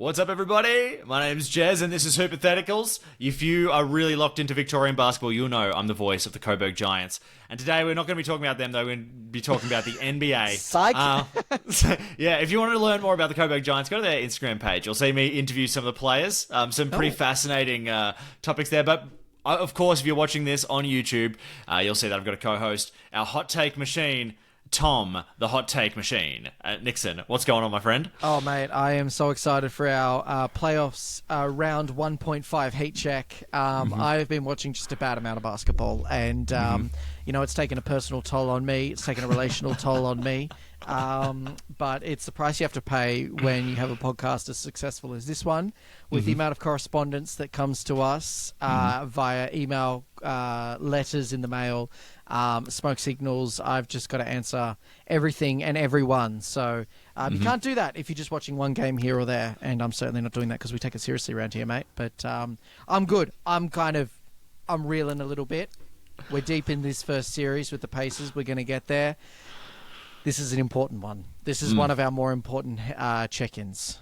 What's up, everybody? My name's Jez, and this is Hoopatheticals. If you are really locked into Victorian basketball, you'll know I'm the voice of the Coburg Giants. And today, we're not going to be talking about them, though. We're going to be talking about the NBA. Psych! Yeah, if you want to learn more about the Coburg Giants, go to their Instagram page. You'll see me interview some of the players. Some pretty fascinating topics there. But, of course, if you're watching this on YouTube, you'll see that I've got a co-host, our hot take machine, Tom, the hot take machine. Nixon, what's going on, my friend? Oh, mate, I am so excited for our playoffs round 1.5 heat check. I've been watching just a bad amount of basketball, and, it's taken a personal toll on me. It's taken a relational toll on me. But it's the price you have to pay when you have a podcast as successful as this one, with the amount of correspondence that comes to us via email, letters in the mail, smoke signals. I've just got to answer everything and everyone. So you can't do that if you're just watching one game here or there. And I'm certainly not doing that because we take it seriously around here, mate. But I'm good. I'm reeling a little bit. We're deep in this first series with the Pacers. We're going to get there. This is an important one. This is one of our more important check-ins.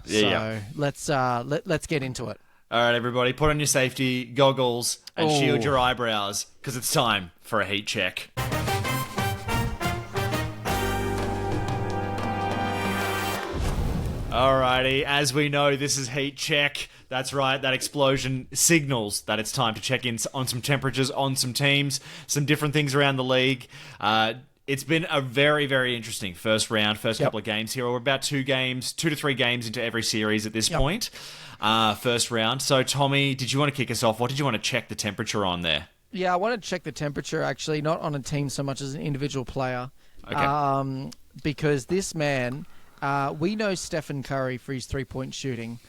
Let's get into it. All right, everybody, put on your safety goggles and shield your eyebrows, because it's time for a heat check. Alrighty, as we know, this is heat check. That's right, that explosion signals that it's time to check in on some temperatures, on some teams, some different things around the league. It's been a very, very interesting first couple of games here. We're about 2 to 3 games into every series at this point. First round. So, Tommy, did you want to kick us off? What did you want to check the temperature on there? Yeah, I want to check the temperature, actually, not on a team so much as an individual player. Okay. Because this man, we know Stephen Curry for his three-point shooting.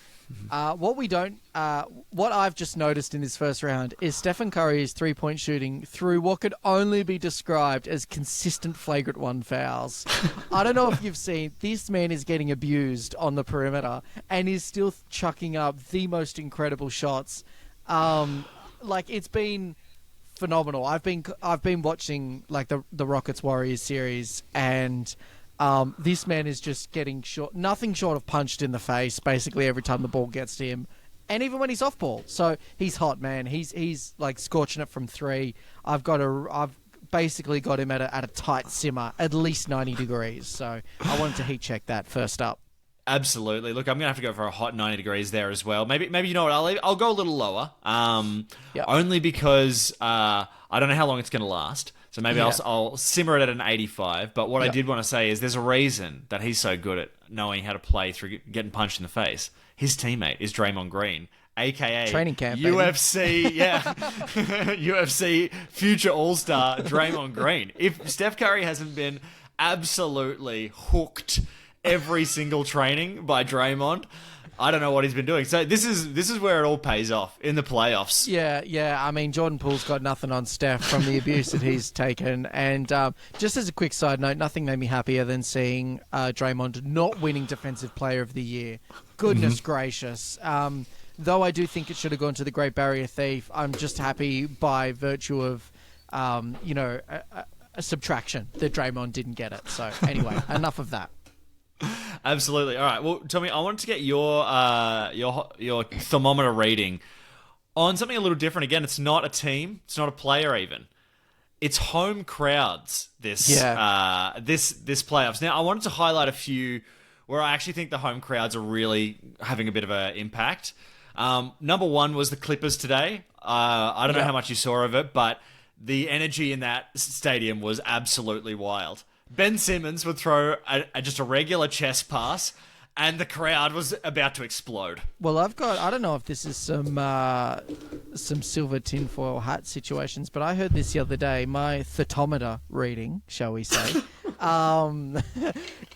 What I've just noticed in this first round is Stephen Curry's three-point shooting through what could only be described as consistent flagrant one fouls. I don't know if you've seen, this man is getting abused on the perimeter and is still chucking up the most incredible shots. It's been phenomenal. I've been watching the Rockets Warriors series, and this man is just getting nothing short of punched in the face basically every time the ball gets to him, and even when he's off ball. So he's hot, man. He's like scorching it from 3. I've basically got him at a tight simmer, at least 90 degrees. So I wanted to heat check that first up. Absolutely. Look, I'm gonna have to go for a hot 90 degrees there as well. Maybe you know what? I'll go a little lower. Only because I don't know how long it's gonna last. So maybe I'll simmer it at an 85. But what I did want to say is there's a reason that he's so good at knowing how to play through getting punched in the face. His teammate is Draymond Green, a.k.a. training camp, UFC, UFC future all-star Draymond Green. If Steph Curry hasn't been absolutely hooked every single training by Draymond, I don't know what he's been doing. So this is where it all pays off in the playoffs. Yeah. I mean, Jordan Poole's got nothing on Steph from the abuse that he's taken. And just as a quick side note, nothing made me happier than seeing Draymond not winning Defensive Player of the Year. Goodness gracious. Though I do think it should have gone to the Great Barrier Thief, I'm just happy by virtue of, a subtraction that Draymond didn't get it. So anyway, enough of that. Absolutely. All right. Well, Tommy, I wanted to get your thermometer reading on something a little different. Again, it's not a team. It's not a player even. It's home crowds this playoffs. Now, I wanted to highlight a few where I actually think the home crowds are really having a bit of an impact. Number 1 was the Clippers today. I don't know how much you saw of it, but the energy in that stadium was absolutely wild. Ben Simmons would throw just a regular chest pass, and the crowd was about to explode. Well, I don't know if this is some silver tinfoil hat situations, but I heard this the other day. My thermometer reading, shall we say,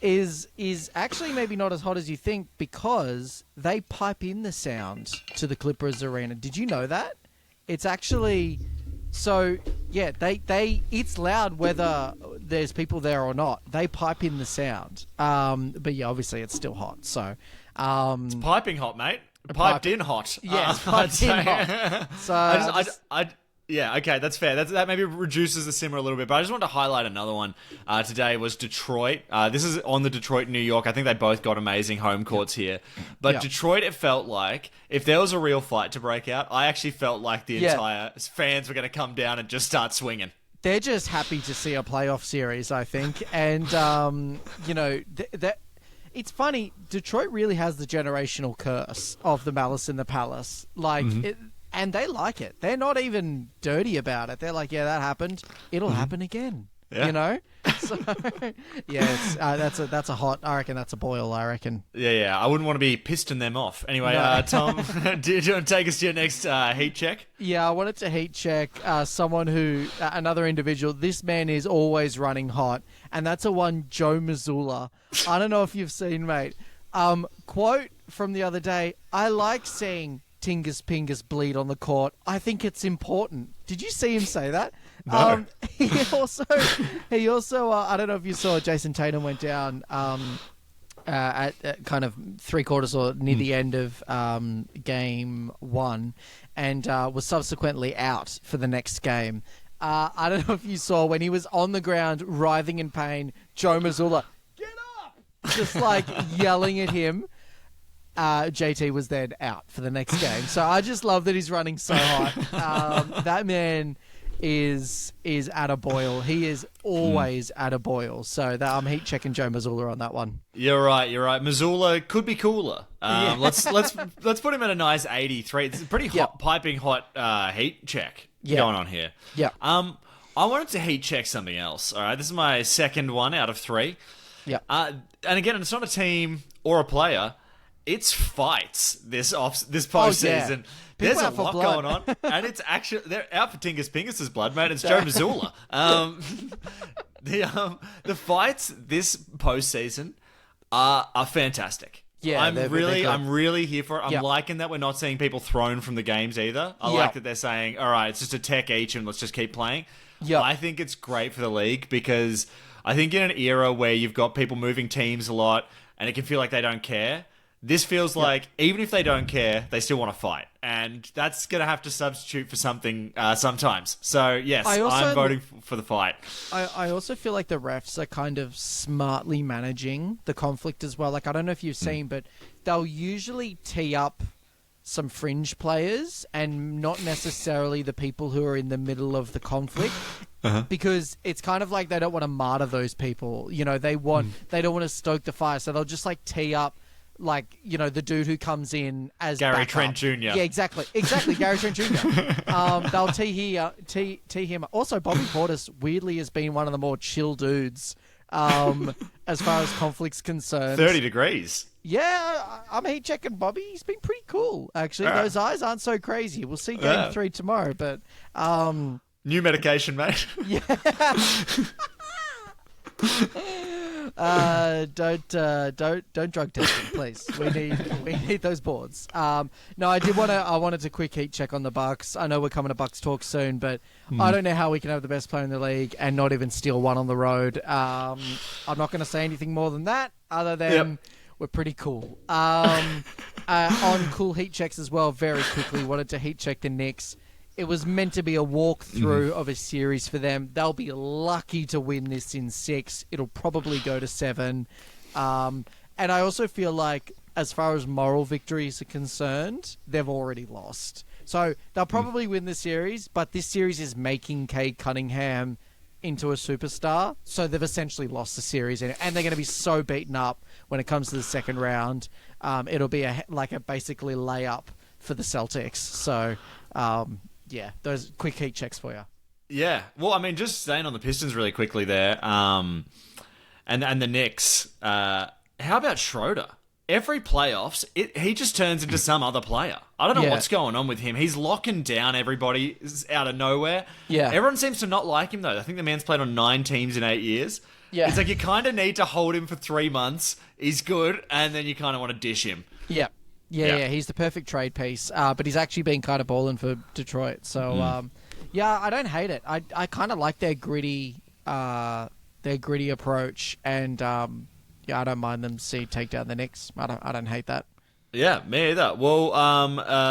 is actually maybe not as hot as you think, because they pipe in the sound to the Clippers arena. Did you know that? It's actually... So, yeah, it's loud whether there's people there or not. They pipe in the sound. But yeah, obviously it's still hot. So, it's piping hot, mate. Piped in hot. Yes, piped in hot. So Yeah, okay, that's fair. That maybe reduces the simmer a little bit, but I just wanted to highlight another one today was Detroit. This is on the Detroit, New York. I think they both got amazing home courts here. But Detroit, it felt like, if there was a real fight to break out, I actually felt like the entire fans were going to come down and just start swinging. They're just happy to see a playoff series, I think. And, it's funny, Detroit really has the generational curse of the Malice in the Palace. And they like it. They're not even dirty about it. They're like, yeah, that happened. It'll happen again. Yeah. You know? So, yeah, that's a hot, I reckon that's a boil, I reckon. Yeah. I wouldn't want to be pissing them off. Anyway, no. Tom, do you want to take us to your next heat check? Yeah, I wanted to heat check someone who, another individual, this man is always running hot, and that's Joe Mazzoula. I don't know if you've seen, mate. Quote from the other day, I like seeing Tingus Pingus bleed on the court. I think it's important. Did you see him say that? No. He also, I don't know if you saw, Jason Tatum went down at kind of 3/4 or near the end of game 1 and was subsequently out for the next game. I don't know if you saw when he was on the ground writhing in pain, Joe Mazzoula, get up! Just like yelling at him. JT was then out for the next game. So I just love that he's running so hot. That man is at a boil. He is always at a boil. So I'm heat checking Joe Mazzoula on that one. You're right. Mazzoula could be cooler. Let's put him at a nice 83. It's a pretty hot, piping hot heat check going on here. Yeah. I wanted to heat check something else. All right, this is my second one out of 3. Yeah. And again, it's not a team or a player. It's fights this postseason. There's a lot going on, and it's actually they're out for Tingus Pingus' blood, mate. It's Joe Mazzoula. The fights this postseason are fantastic. Yeah, I'm really here for it. I'm liking that we're not seeing people thrown from the games either. I like that they're saying, all right, it's just a tech each, and let's just keep playing. Yeah, I think it's great for the league because I think in an era where you've got people moving teams a lot, and it can feel like they don't care. This feels like, even if they don't care, they still want to fight. And that's going to have to substitute for something sometimes. So, yes, I'm voting for the fight. I also feel like the refs are kind of smartly managing the conflict as well. Like, I don't know if you've seen, but they'll usually tee up some fringe players and not necessarily the people who are in the middle of the conflict. Because it's kind of like they don't want to martyr those people. You know, they don't want to stoke the fire. So they'll just, like, tee up like, you know, the dude who comes in as Gary backup. Trent Jr. Yeah, exactly, Gary Trent Jr. They'll tee him. Also, Bobby Portis weirdly has been one of the more chill dudes as far as conflict's concerned. 30 degrees. Yeah, I'm heat checking Bobby. He's been pretty cool, actually. Those eyes aren't so crazy. We'll see game 3 tomorrow, but new medication, mate. Yeah. Don't drug test him, please. We need those boards. No, I wanted to quick heat check on the Bucks. I know we're coming to Bucks talk soon, but I don't know how we can have the best player in the league and not even steal one on the road. I'm not going to say anything more than that, other than we're pretty cool. On cool heat checks as well, very quickly, wanted to heat check the Knicks. It was meant to be a walkthrough of a series for them. They'll be lucky to win this in 6. It'll probably go to 7. And I also feel like, as far as moral victories are concerned, they've already lost. So they'll probably win the series, but this series is making Cade Cunningham into a superstar. So they've essentially lost the series, and they're going to be so beaten up when it comes to the second round. It'll be a basically layup for the Celtics. So... yeah, those quick heat checks for you. Yeah. Well, I mean, just staying on the Pistons really quickly there, and the Knicks. How about Schroeder? Every playoffs, he just turns into some other player. I don't know what's going on with him. He's locking down everybody out of nowhere. Yeah. Everyone seems to not like him, though. I think the man's played on 9 teams in 8 years. Yeah. It's like you kind of need to hold him for 3 months. He's good, and then you kind of want to dish him. Yeah. Yeah, he's the perfect trade piece, but he's actually been kind of balling for Detroit. So, I don't hate it. I kind of like their gritty approach, and I don't mind them take down the Knicks. I don't hate that. Yeah, me either. Well,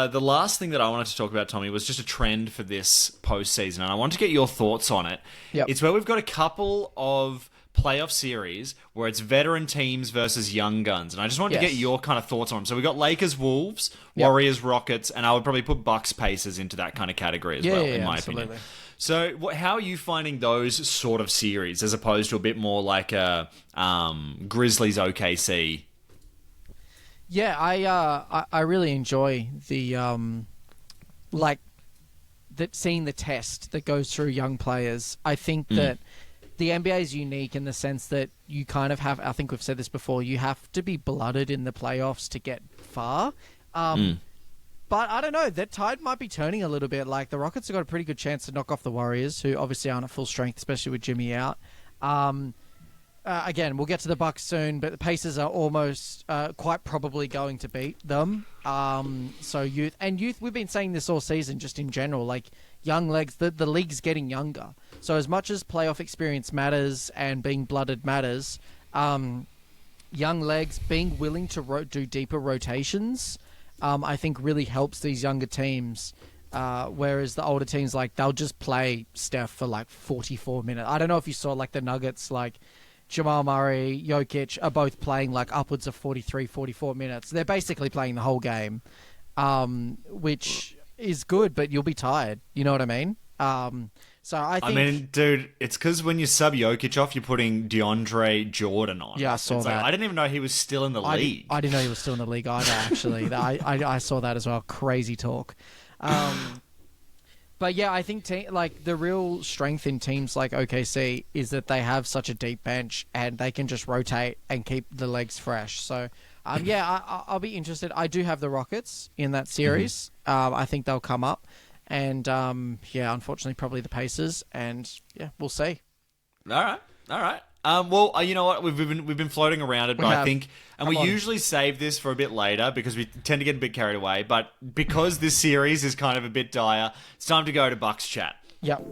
the last thing that I wanted to talk about, Tommy, was just a trend for this postseason, and I want to get your thoughts on it. Yep. It's where we've got a couple of playoff series where it's veteran teams versus young guns, and I just wanted to get your kind of thoughts on them. So we got Lakers, Wolves, Warriors, Rockets, and I would probably put Bucks, Pacers into that kind of category as well, in my opinion. So how are you finding those sort of series as opposed to a bit more like a Grizzlies OKC? Yeah, I really enjoy the seeing the test that goes through young players. I think that the NBA is unique in the sense that you kind of have, I think we've said this before, you have to be blooded in the playoffs to get far. But I don't know, that tide might be turning a little bit. Like, the Rockets have got a pretty good chance to knock off the Warriors, who obviously aren't at full strength, especially with Jimmy out. Again, we'll get to the Bucks soon, but the Pacers are almost quite probably going to beat them. So youth, we've been saying this all season, just in general, like young legs, the league's getting younger. So as much as playoff experience matters and being blooded matters, young legs being willing to do deeper rotations, I think really helps these younger teams. Whereas the older teams, like, they'll just play Steph for like 44 minutes. I don't know if you saw like the Nuggets, like Jamal Murray, Jokic are both playing like upwards of 43, 44 minutes. They're basically playing the whole game, which is good, but you'll be tired. You know what I mean? So I mean, dude, it's because when you sub Jokic off, you're putting DeAndre Jordan on. Yeah, I saw that. Like, I didn't even know he was still in the league. I didn't know he was still in the league either, actually. I saw that as well. Crazy talk. But yeah, I think like the real strength in teams like OKC is that they have such a deep bench and they can just rotate and keep the legs fresh. So I'll be interested. I do have the Rockets in that series. I think they'll come up, and unfortunately, probably the Pacers. And yeah, we'll see. All right. Well, you know what? We've been floating around it, but I think, and we usually save this for a bit later because we tend to get a bit carried away. But because this series is kind of a bit dire, it's time to go to Bucks chat. Yep.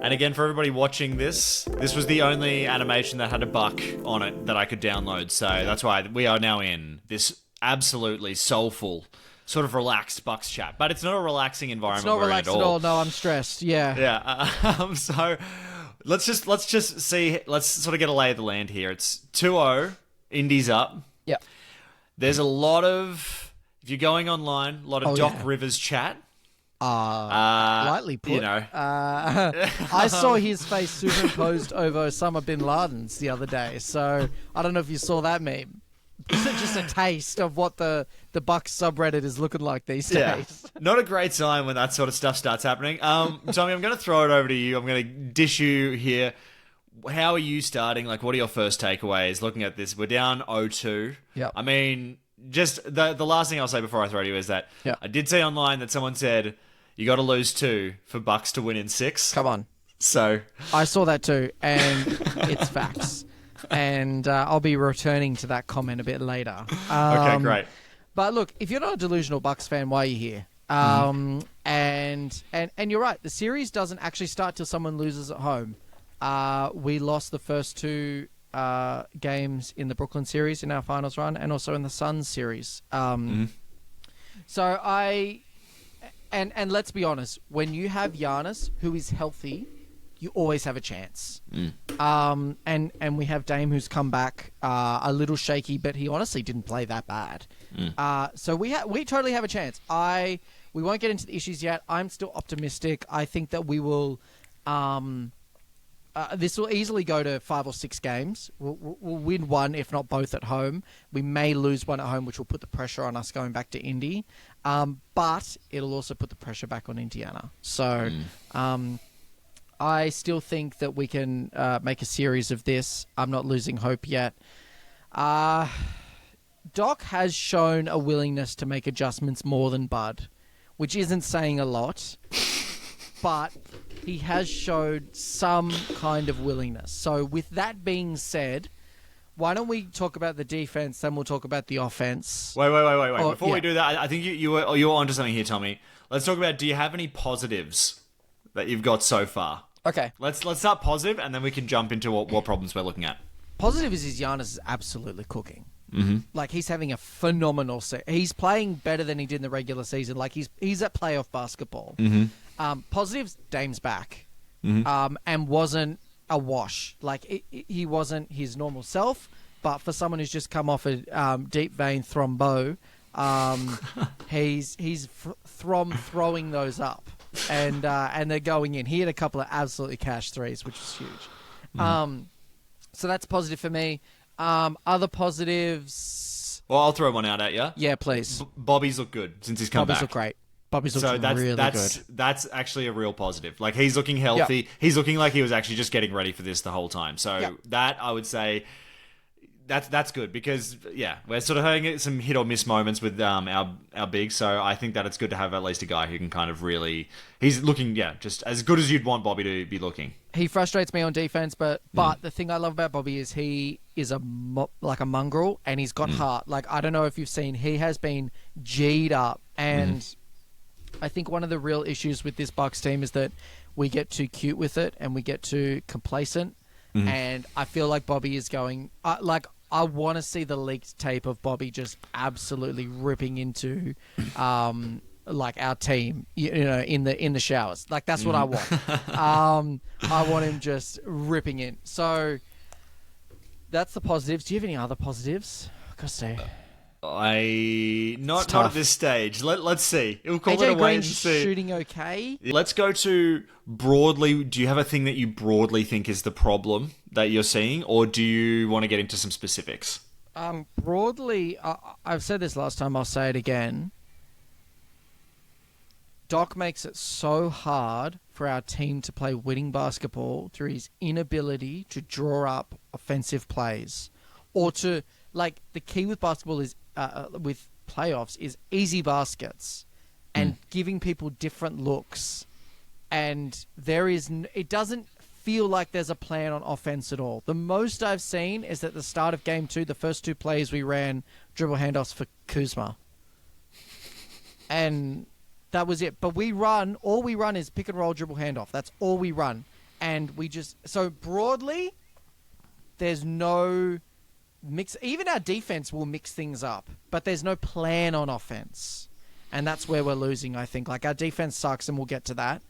And again, for everybody watching this was the only animation that had a buck on it that I could download. So that's why we are now in this absolutely soulful, sort of relaxed Bucks chat, but it's not a relaxing environment. It's not relaxed at all. No, I'm stressed. Yeah. Yeah. So let's just see. Let's sort of get a lay of the land here. It's 2-0. Indy's up. Yeah. There's a lot of, if you're going online, a lot of Doc Rivers chat. Lightly put. You know. I saw his face superimposed over Osama bin Laden's the other day, so I don't know if you saw that meme. Just a taste of what the Bucks subreddit is looking like these days. Yeah. Not a great sign when that sort of stuff starts happening. Tommy, I'm going to throw it over to you. I'm going to dish you here. How are you starting? Like, what are your first takeaways looking at this? We're down 0-2. Yep. I mean, just the last thing I'll say before I throw to you is that I did see online that someone said you got to lose 2 for Bucks to win in 6. Come on. So I saw that too, and it's facts. And I'll be returning to that comment a bit later. Okay, great. But look, if you're not a delusional Bucks fan, why are you here? And you're right. The series doesn't actually start till someone loses at home. We lost the first 2 games in the Brooklyn series in our finals run, and also in the Suns series. So and let's be honest, when you have Giannis, who is healthy, you always have a chance. And we have Dame, who's come back a little shaky, but he honestly didn't play that bad. So we totally have a chance. We won't get into the issues yet. I'm still optimistic. I think that we will. This will easily go to 5 or 6 games. We'll win 1, if not both, at home. We may lose 1 at home, which will put the pressure on us going back to Indy. But it'll also put the pressure back on Indiana. So. I still think that we can make a series of this. I'm not losing hope yet. Doc has shown a willingness to make adjustments more than Bud, which isn't saying a lot, but he has showed some kind of willingness. So with that being said, why don't we talk about the defense, then we'll talk about the offense. Wait. Before we do that, I think you were onto something here, Tommy. Let's talk about, do you have any positives that you've got so far? Okay. Let's start positive, and then we can jump into what problems we're looking at. positive is Giannis is absolutely cooking. Mm-hmm. Like, he's having a phenomenal he's playing better than he did in the regular season. Like, he's at playoff basketball. Mm-hmm. Positives, Dame's back. Mm-hmm. And wasn't a wash. Like, he wasn't his normal self, but for someone who's just come off a deep vein thrombo, he's throwing those up, and they're going in. He had a couple of absolutely cash threes, which is huge. Mm-hmm. So that's positive for me. Other positives. Well, I'll throw one out at you. Yeah, please. Bobby's looked good since he's come back. Bobby's look great. Bobby's looking really good. That's actually a real positive. Like, he's looking healthy. Yep. He's looking like he was actually just getting ready for this the whole time. So that, I would say, that's good because, we're sort of having some hit or miss moments with our bigs. So I think that it's good to have at least a guy who can kind of really... He's looking, just as good as you'd want Bobby to be looking. He frustrates me on defense, but the thing I love about Bobby is he is like a mongrel, and he's got heart. Like, I don't know if you've seen, he has been G'd up, and... I think one of the real issues with this Bucks team is that we get too cute with it and we get too complacent. And I feel like Bobby is going... I want to see the leaked tape of Bobby just absolutely ripping into our team, in the showers. Like, that's what I want. I want him just ripping in. So that's the positives. Do you have any other positives? I gotta say... Not at this stage. Let's see. We'll call it a wait and see. Shooting okay. Let's go to broadly. Do you have a thing that you broadly think is the problem that you're seeing, or do you want to get into some specifics? Broadly, I've said this last time. I'll say it again. Doc makes it so hard for our team to play winning basketball through his inability to draw up offensive plays, or to the key with basketball is. With playoffs is easy baskets and giving people different looks, and it doesn't feel like there's a plan on offense at all. The most I've seen is at the start of game 2, the first 2 plays we ran dribble handoffs for Kuzma, and that was it. But all we run is pick and roll dribble handoff. That's all we run, and so broadly there's no mix. Even our defense will mix things up, but there's no plan on offense, and that's where we're losing. I think our defense sucks, and we'll get to that.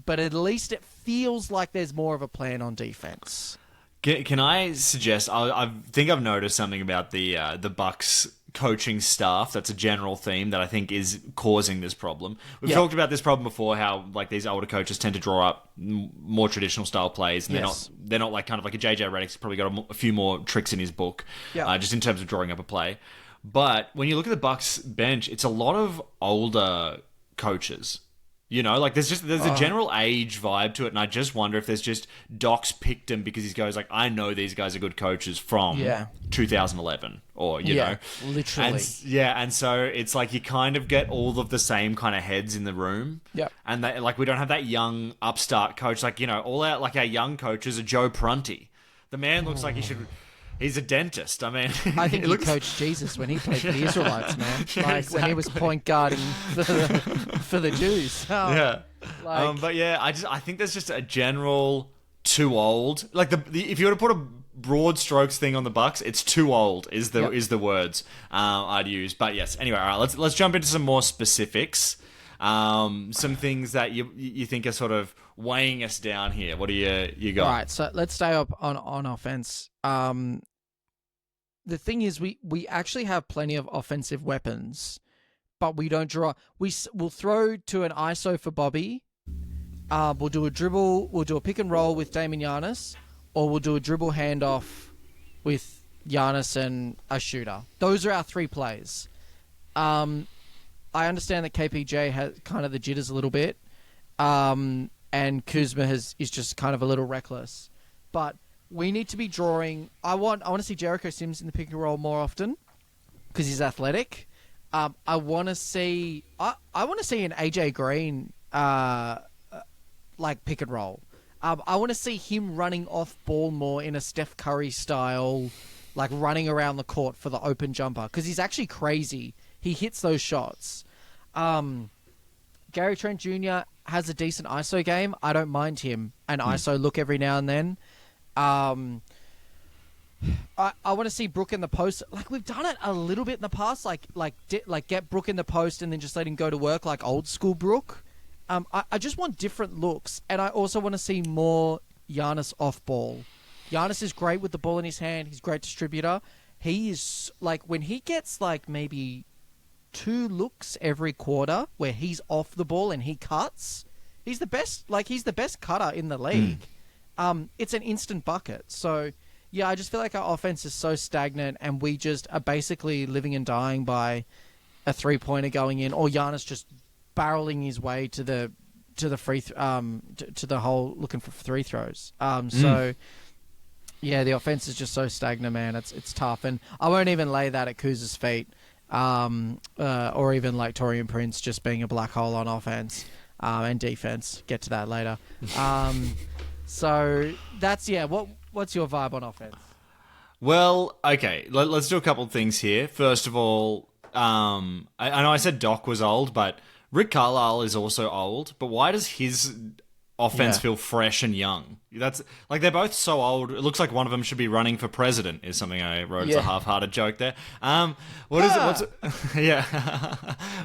But at least it feels like there's more of a plan on defense. Can I suggest? I think I've noticed something about the Bucks coaching staff. That's a general theme that I think is causing this problem. We've talked about this problem before. How these older coaches tend to draw up more traditional style plays, and they're not kind of like a JJ Redick's probably got a few more tricks in his book, just in terms of drawing up a play. But when you look at the Bucks bench, it's a lot of older coaches. There's a general age vibe to it, and I just wonder if there's just Doc's picked him because he goes I know these guys are good coaches from 2011, or you know, literally, and so it's you kind of get all of the same kind of heads in the room, and we don't have that young upstart coach, all our young coaches are Joe Prunty. The man looks like he should. He's a dentist. I mean, I think he coached Jesus when he played for the Israelites, man. Exactly. When he was point guarding for the Jews. But I think there's just a general too old. If you were to put a broad strokes thing on the Bucks, it's too old is the words I'd use. But yes, anyway, all right, let's jump into some more specifics. Some things that you think are sort of weighing us down here. What do you got? All right, so let's stay up on offense. The thing is, we actually have plenty of offensive weapons, but we don't draw. We'll throw to an ISO for Bobby. We'll do a dribble. We'll do a pick and roll with Dame and Giannis, or we'll do a dribble handoff with Giannis and a shooter. Those are our 3 plays. I understand that KPJ has kind of the jitters a little bit, and Kuzma is just kind of a little reckless. But we need to be drawing. I want to see Jericho Sims in the pick and roll more often because he's athletic. I want to see an AJ Green pick and roll. I want to see him running off ball more in a Steph Curry style, running around the court for the open jumper because he's actually crazy. He hits those shots. Gary Trent Jr. has a decent ISO game. I don't mind him an ISO look every now and then. I want to see Brook in the post. Like, we've done it a little bit in the past. Like get Brook in the post and then just let him go to work like old school Brook. I just want different looks. And I also want to see more Giannis off ball. Giannis is great with the ball in his hand. He's a great distributor. He is, like, when he gets, like, maybe 2 looks every quarter where he's off the ball and he cuts, he's the best. Like, he's the best cutter in the league. It's an instant bucket. So, yeah, I just feel like our offense is so stagnant and we just are basically living and dying by a 3-pointer going in, or Giannis just barreling his way to the hole looking for free throws. So yeah, the offense is just so stagnant, man. It's tough, and I won't even lay that at Kuz's feet, or even like Taurean Prince just being a black hole on offense and defense. Get to that later. So that's What's your vibe on offense? Well, okay, let's do a couple of things here. First of all, I know I said Doc was old, but Rick Carlisle is also old. But why does his offense feel fresh and young? That's like, they're both so old. It looks like one of them should be running for president. Is something I wrote. It's a half-hearted joke there. What is it?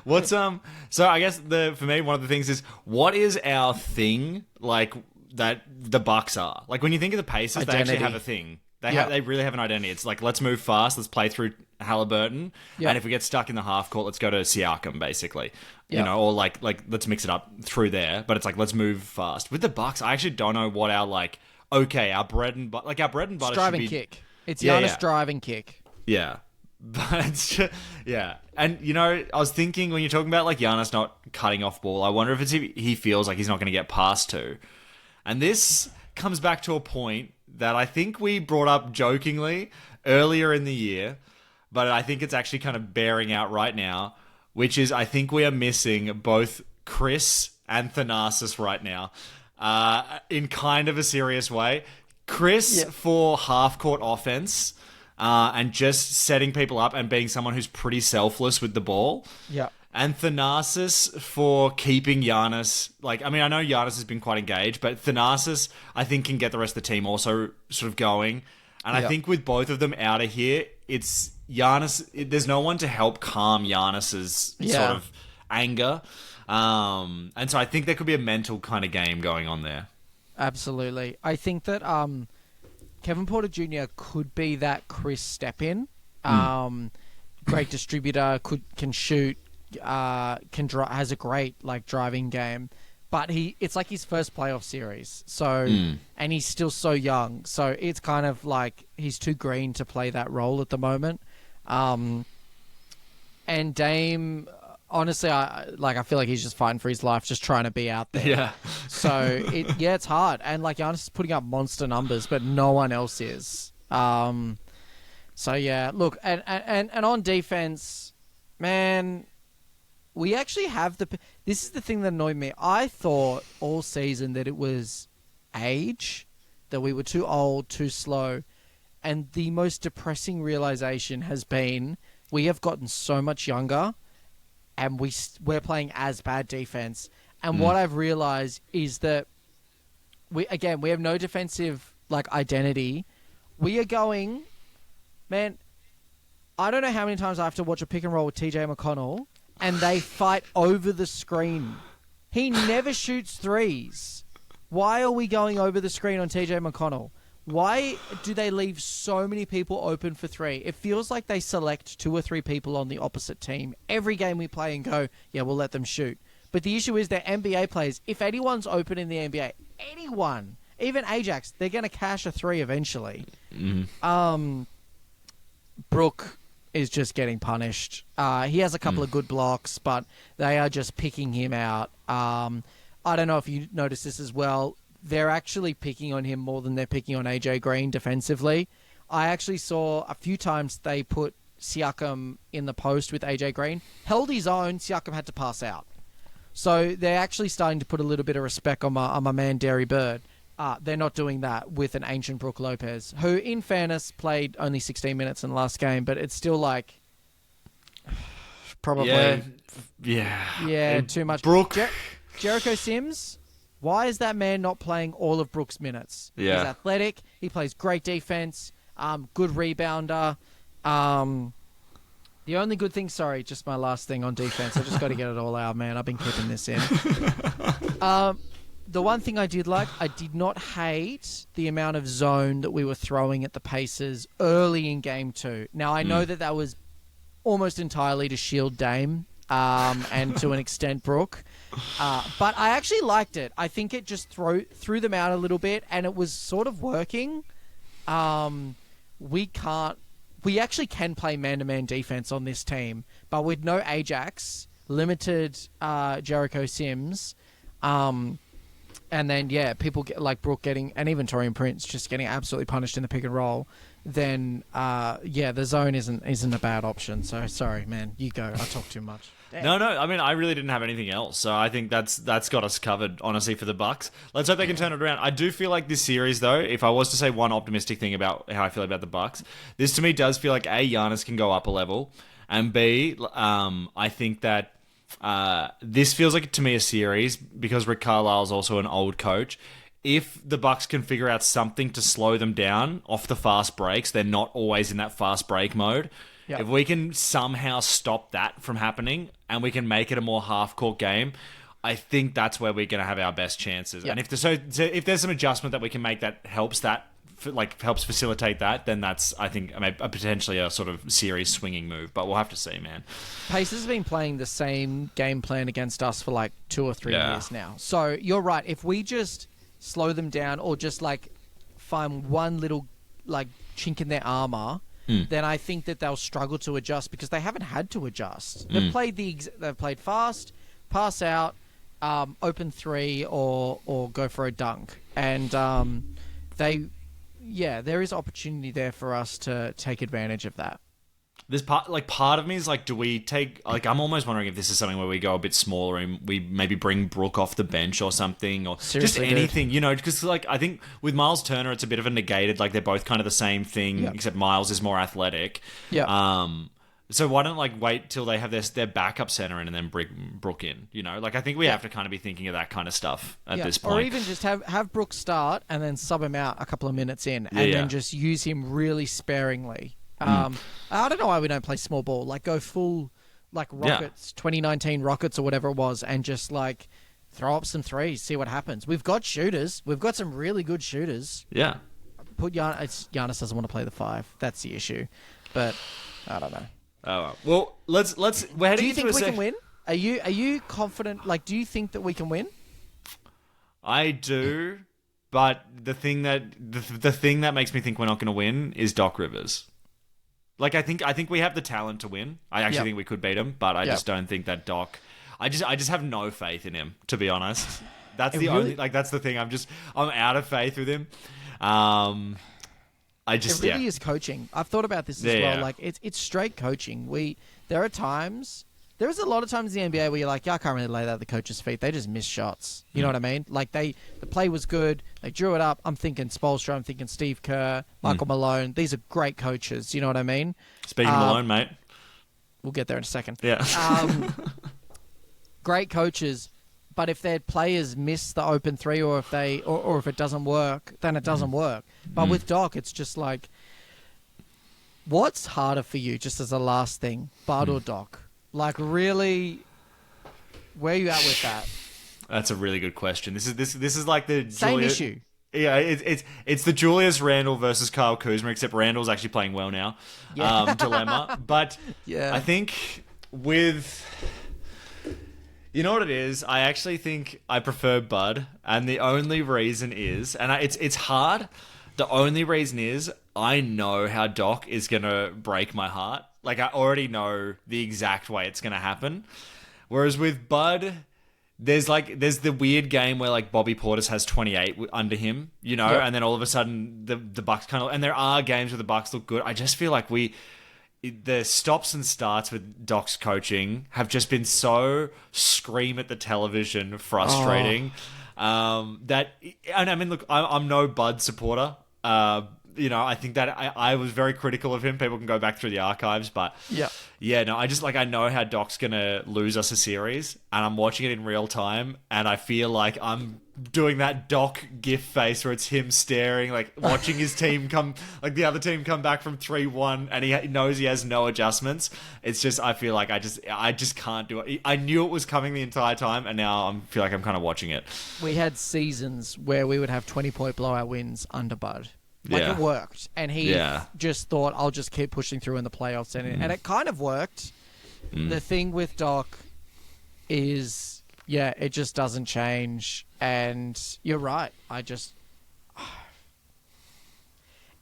What's So I guess for me, one of the things is, what is our thing like that the Bucks are? Like, when you think of the Pacers, they actually have a thing. They really have an identity. It's like, let's move fast. Let's play through Halliburton. And if we get stuck in the half court, let's go to Siakam, basically. You know, or like let's mix it up through there. But it's like, let's move fast. With the Bucks, I actually don't know what our our bread and butter. Like, our bread and butter driving should be kick. It's Giannis driving kick. Yeah. But it's just, And, you know, I was thinking, when you're talking about like Giannis not cutting off ball, I wonder if he feels like he's not going to get passed to. And this comes back to a point that I think we brought up jokingly earlier in the year, but I think it's actually kind of bearing out right now, which is, I think we are missing both Khris and Thanasis right now, in kind of a serious way. Khris for half-court offense, and just setting people up and being someone who's pretty selfless with the ball. Yeah. And Thanasis for keeping Giannis. Like, I mean, I know Giannis has been quite engaged, but Thanasis, I think, can get the rest of the team also sort of going. And I think with both of them out of here, it's Giannis. There's no one to help calm Giannis's sort of anger. And so I think there could be a mental kind of game going on there. Absolutely. I think that Kevin Porter Jr. could be that Khris step-in. Great distributor, can shoot. Has a great driving game, but it's like his first playoff series, so and he's still so young, so it's kind of like he's too green to play that role at the moment. And Dame, honestly, I feel like he's just fighting for his life, just trying to be out there. So it's hard, and like Giannis is putting up monster numbers, but no one else is. So yeah, look, and on defense, man. We actually have this is the thing that annoyed me. I thought all season that it was age, that we were too old, too slow. And the most depressing realization has been we have gotten so much younger and we're playing as bad defense. And what I've realized is that we have no defensive identity. We are going, man, I don't know how many times I have to watch a pick and roll with TJ McConnell. And they fight over the screen. He never shoots threes. Why are we going over the screen on TJ McConnell? Why do they leave so many people open for three? It feels like they select 2 or 3 people on the opposite team every game we play and go, yeah, we'll let them shoot. But the issue is they're NBA players. If anyone's open in the NBA, anyone, even Ajax, they're going to cash a 3 eventually. Brook is just getting punished. He has a couple of good blocks, but they are just picking him out. I don't know if you noticed this as well. They're actually picking on him more than they're picking on AJ Green defensively. I actually saw a few times they put Siakam in the post with AJ Green. Held his own, Siakam had to pass out. So they're actually starting to put a little bit of respect on my man Derry Bird. They're not doing that with an ancient Brook Lopez, who, in fairness, played only 16 minutes in the last game, but it's still probably... Yeah, too much. Brook... Jericho Sims, why is that man not playing all of Brook's minutes? Yeah. He's athletic, he plays great defense, good rebounder. The only good thing, sorry, just my last thing on defense. I just got to get it all out, man. I've been keeping this in. The one thing I did not hate the amount of zone that we were throwing at the Pacers early in game 2. Now, I know that was almost entirely to shield Dame and to an extent Brook. But I actually liked it. I think it just threw them out a little bit, and it was sort of working. We actually can play man-to-man defense on this team, but with no Ajax, limited Jericho Sims, and then, people get like Brook getting, and even Torian Prince just getting absolutely punished in the pick and roll, then, the zone isn't a bad option. So, sorry, man. You go. I talk too much. Damn. No. I mean, I really didn't have anything else, so I think that's got us covered, honestly, for the Bucks. Let's hope they can turn it around. I do feel like this series, though, if I was to say one optimistic thing about how I feel about the Bucks, this to me does feel like A, Giannis can go up a level, and B, I think that this feels like to me a series because Rick Carlisle's also an old coach. If the Bucks can figure out something to slow them down off the fast breaks, they're not always in that fast break mode. Yep. If we can somehow stop that from happening and we can make it a more half-court game, I think that's where we're going to have our best chances. Yep. And if there's some adjustment that we can make that helps facilitate that, then that's, I think, potentially a sort of series swinging move. But we'll have to see, man. Pacers have been playing the same game plan against us for like 2 or 3 years now. So you're right. If we just slow them down or just like find one little like chink in their armor, then I think that they'll struggle to adjust because they haven't had to adjust. They've played fast, pass out, open three, or go for a dunk, and there is opportunity there for us to take advantage of that. There's part of me is like, do we take, like, I'm almost wondering if this is something where we go a bit smaller and we maybe bring Brook off the bench or something, or seriously, just anything, because like I think with Miles Turner it's a bit of a negated, like they're both kind of the same thing, except Miles is more athletic. So why don't wait till they have their backup center in and then bring Brook in? Like I think we have to kind of be thinking of that kind of stuff at this point. Or even just have Brook start and then sub him out a couple of minutes in and then just use him really sparingly. I don't know why we don't play small ball. Like go full Rockets, 2019 Rockets or whatever it was, and just like throw up some threes, see what happens. We've got shooters. We've got some really good shooters. Yeah. Giannis doesn't want to play the 5. That's the issue. But I don't know. Oh well, let's. We're heading. Do you think we can win? Are you confident? Like, do you think that we can win? I do, but the thing that makes me think we're not going to win is Doc Rivers. Like, I think we have the talent to win. I actually think we could beat him, but I just don't think that Doc. I just have no faith in him, to be honest. That's that's the thing. I'm out of faith with him. It really is coaching. I've thought about this as well. Yeah. Like it's straight coaching. There is a lot of times in the NBA where you're like, I can't really lay that at the coach's feet. They just miss shots. You know what I mean? Like the play was good. They drew it up. I'm thinking Spoelstra. I'm thinking Steve Kerr, Michael Malone. These are great coaches. You know what I mean? Speaking of Malone, mate. We'll get there in a second. Yeah. Great coaches. But if their players miss the open three, or if it doesn't work, then it doesn't work. But with Doc, it's just like, what's harder for you? Just as a last thing, Bud or Doc? Like, really, where are you at with that? That's a really good question. This is like the same issue. Yeah, it's the Julius Randle versus Kyle Kuzma, except Randle's actually playing well now. Dilemma, but I think with. You know what it is? I actually think I prefer Bud, and the only reason is, and it's hard, the only reason is I know how Doc is going to break my heart. Like, I already know the exact way it's going to happen. Whereas with Bud, there's the weird game where, like, Bobby Portis has 28 under him, and then all of a sudden the Bucks kind of, and there are games where the Bucks look good. I just feel like the stops and starts with Doc's coaching have just been so scream at the television frustrating. That, and I mean, look, I'm no Bud supporter. I think that I was very critical of him. People can go back through the archives, but I know how Doc's gonna lose us a series, and I'm watching it in real time, and I feel like I'm doing that Doc gif face where it's him staring, like watching his team come, like the other team come back from 3-1, and he knows he has no adjustments. It's just, I feel like I just can't do it. I knew it was coming the entire time, and now I feel like I'm kind of watching it. We had seasons where we would have 20-point blowout wins under Bud. Like, it worked. And he just thought, I'll just keep pushing through in the playoffs. And it kind of worked. The thing with Doc is, it just doesn't change. And you're right.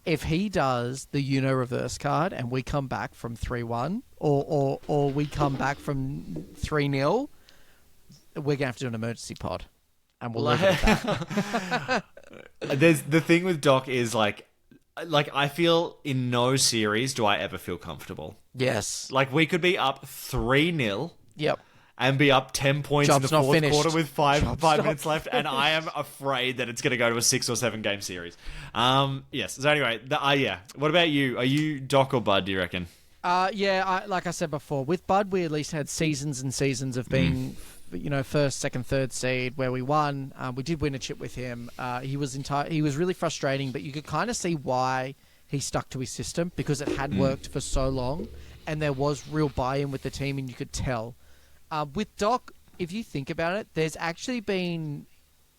If he does the reverse card and we come back from 3-1 or we come back from 3-0, we're going to have to do an emergency pod. And we'll leave it at that. There's the thing with Doc is like I feel in no series do I ever feel comfortable. Yes. Like we could be up 3-0. Yep. And be up 10 points in the fourth quarter with five minutes left, and I am afraid that it's going to go to a 6 or 7 game series. Yes. So anyway, what about you? Are you Doc or Bud, do you reckon? Like I said before, with Bud, we at least had seasons and seasons of being, first, second, third seed where we won. We did win a chip with him. He was really frustrating, but you could kind of see why he stuck to his system because it had worked for so long, and there was real buy-in with the team, and you could tell. With Doc, if you think about it, there's actually been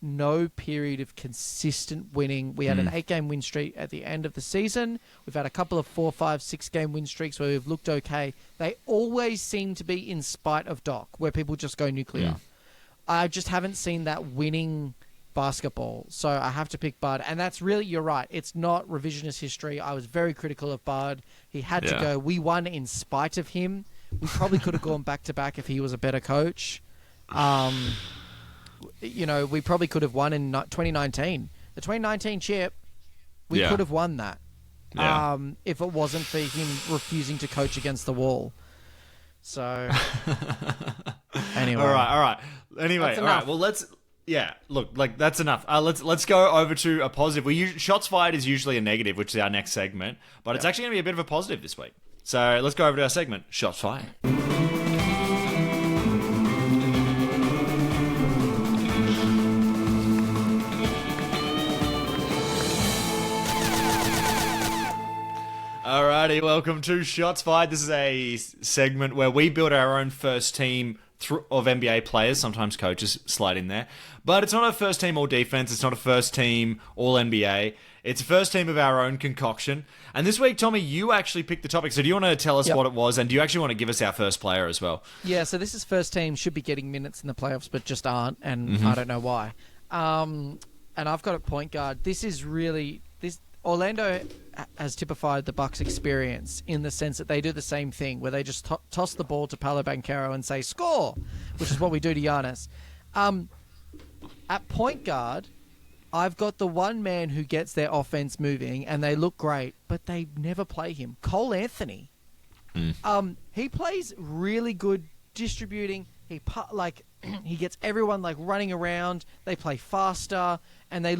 no period of consistent winning. We had an 8-game win streak at the end of the season. We've had a couple of 4, 5, 6-game win streaks where we've looked okay. They always seem to be in spite of Doc, where people just go nuclear. I just haven't seen that winning basketball, so I have to pick Bud. And that's really, you're right, it's not revisionist history. I was very critical of Bud. He had to go. We won in spite of him. We probably could have gone back-to-back if he was a better coach. We probably could have won in 2019. The 2019 chip, we could have won that if it wasn't for him refusing to coach against the wall. So, anyway. All right. Anyway, all right. Well, let's... Yeah, look, that's enough. Let's go over to a positive. Shots fired is usually a negative, which is our next segment, but it's actually going to be a bit of a positive this week. So let's go over to our segment, Shots Fired. Alrighty, welcome to Shots Fired. This is a segment where we build our own first team of NBA players. Sometimes coaches slide in there. But it's not a first team all defense. It's not a first team all NBA. It's a first team of our own concoction. And this week, Tommy, you actually picked the topic. So do you want to tell us what it was? And do you actually want to give us our first player as well? Yeah, so this is first team. Should be getting minutes in the playoffs, but just aren't. And I don't know why. And I've got a point guard. This is really... Orlando has typified the Bucks' experience in the sense that they do the same thing, where they just toss the ball to Paolo Banchero and say, score, which is what we do to Giannis. At point guard, I've got the one man who gets their offense moving, and they look great, but they never play him. Cole Anthony. He plays really good distributing. He gets everyone running around. They play faster, and they